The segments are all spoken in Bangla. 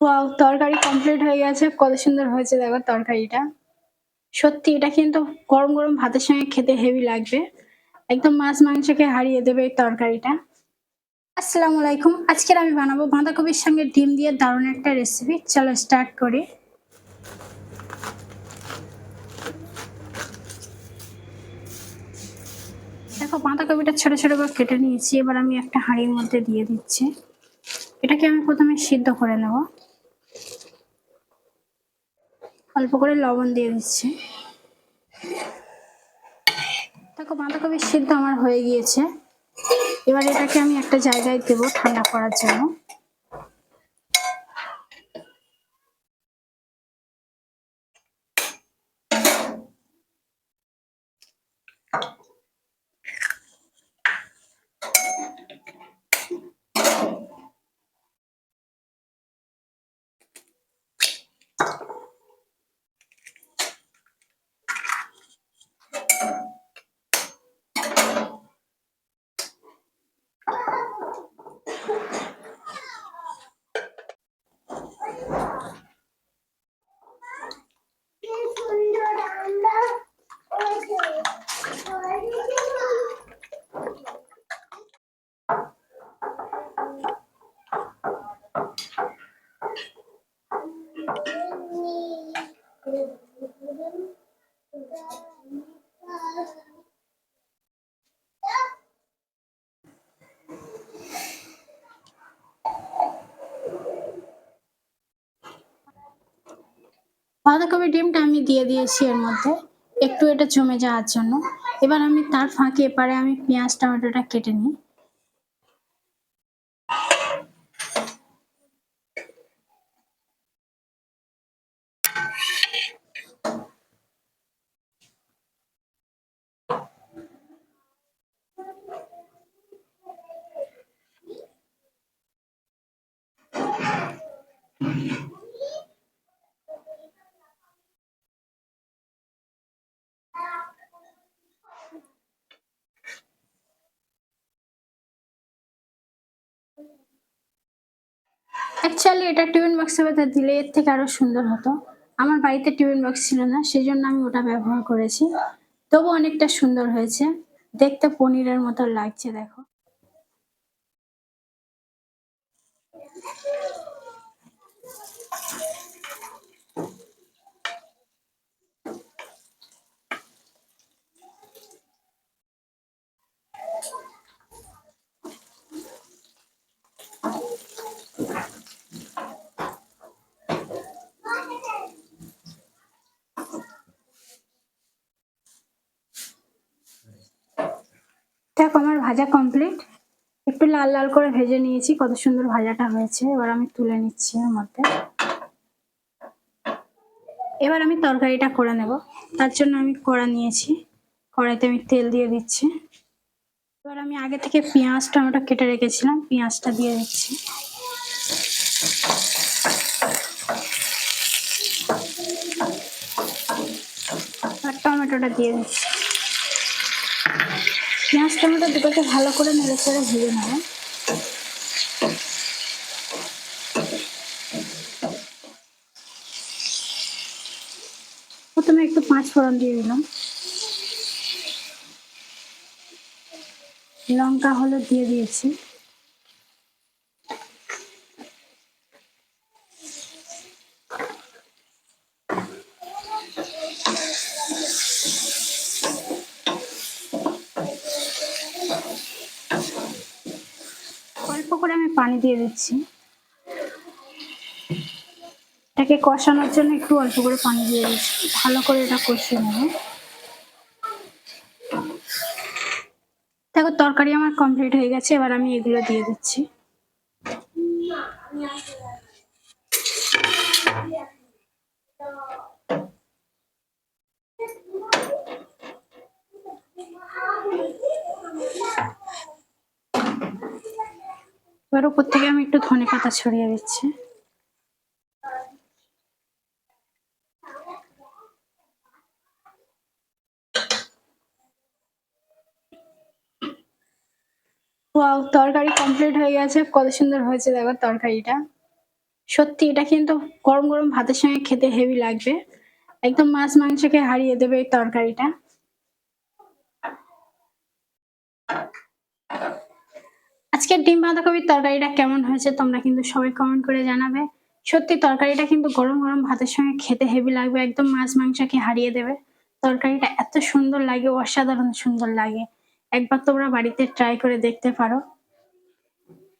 ওয়াও! তরকারি কমপ্লিট হয়ে গেছে। কত সুন্দর হয়েছে দেখো তরকারিটা। সত্যি এটা কিন্তু গরম, গরম ভাতের সঙ্গে খেতে হেভি লাগবে। একদম মাছ-মাংসকে হারিয়ে দেবে এই তরকারিটা। আসসালামু আলাইকুম। আজকের আমি বানাবো বাঁধাকপির সঙ্গে ডিম দিয়ে দারুণ একটা রেসিপি। চলো স্টার্ট করি। দেখো বাঁধাকপিটা ছোট, ছোট করে কেটে নিয়েছি। এবার আমি একটা হাঁড়ির মধ্যে দিয়ে দিচ্ছি। এটাকে আমি ১ম এ সিদ্ধ করে নেব। অল্প করে লবণ দিয়ে দিচ্ছি। দেখো বাঁধাকপি সিদ্ধ আমার হয়ে গিয়েছে। এবার এটাকে আমি একটা জায়গায় দেবো ঠান্ডা করার জন্য। বাঁধাকপির ডিমটা আমি দিয়ে দিয়েছি এর মধ্যে, একটু এটা জমে যাওয়ার জন্য। এবার আমি তার ফাঁকে এপারে আমি পেঁয়াজ টমেটোটা কেটে নিই। অ্যাকচুয়ালি এটা টিফিন বক্সের ভেতর দিলে এর থেকে আরো সুন্দর হতো। আমার বাড়িতে টিফিন বক্স ছিল না, সেজন্য আমি ওটা ব্যবহার করেছি। তবু অনেকটা সুন্দর হয়েছে। দেখতে পনিরের মতো লাগছে দেখো। দেখো আমার ভাজা কমপ্লিট। একটু লাল, লাল করে ভেজে নিয়েছি। কত সুন্দর ভাজাটা হয়েছে। এবার আমি তুলে নিচ্ছি এর মধ্যে। এবার আমি তরকারিটা করে নেব। তার জন্য আমি কড়া নিয়েছি। কড়াইতে আমি তেল দিয়ে দিচ্ছি। এবার আমি আগে থেকে পেঁয়াজ টমেটো কেটে রেখেছিলাম, পেঁয়াজটা দিয়ে দিচ্ছি। আর টমেটোটা দিয়ে দিচ্ছি। পেঁয়াজ টমেটো দুটোকে ভালো করে নেড়ে চেড়ে ভেজে নেব। প্রথমে একটু পাঁচ ফোড়ন দিয়ে দিলাম, লঙ্কা হলুদ দিয়ে দিয়েছি। অল্প করে আমি পানি দিয়ে দিচ্ছি। এটাকে কষানোর জন্য একটু অল্প করে পানি দিয়ে দিচ্ছি। ভালো করে এটা কষিয়ে নেব। দেখো তরকারি আমার কমপ্লিট হয়ে গেছে। এবার আমি এগুলো দিয়ে দিচ্ছি। এবার উপর থেকে আমি একটু ধনেপাতা ছড়িয়ে দিচ্ছি। ওয়াও! তরকারি কমপ্লিট হয়ে গেছে। কত সুন্দর হয়েছে দেখো তরকারিটা। সত্যি এটা কিন্তু গরম গরম ভাতের সঙ্গে খেতে হেভি লাগবে। একদম মাছ মাংসকে হারিয়ে দেবে এই তরকারিটা। আজকের ডিম বাঁধাকপির তরকারিটা কেমন হয়েছে তোমরা কিন্তু সবাই কমেন্ট করে জানাবে। সত্যি তরকারিটা কিন্তু গরম গরম ভাতের সঙ্গে খেতে হেভি লাগবে, একদম মাছ মাংসকে হারিয়ে দেবে। তরকারিটা এত সুন্দর লাগে, অসাধারণ সুন্দর লাগে। একবার তোমরা বাড়িতে ট্রাই করে দেখতে পারো।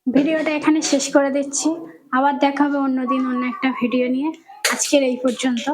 ভিডিওটা এখানে শেষ করে দিচ্ছি। আবার দেখা হবে অন্যদিন অন্য একটা ভিডিও নিয়ে। আজকের এই পর্যন্ত।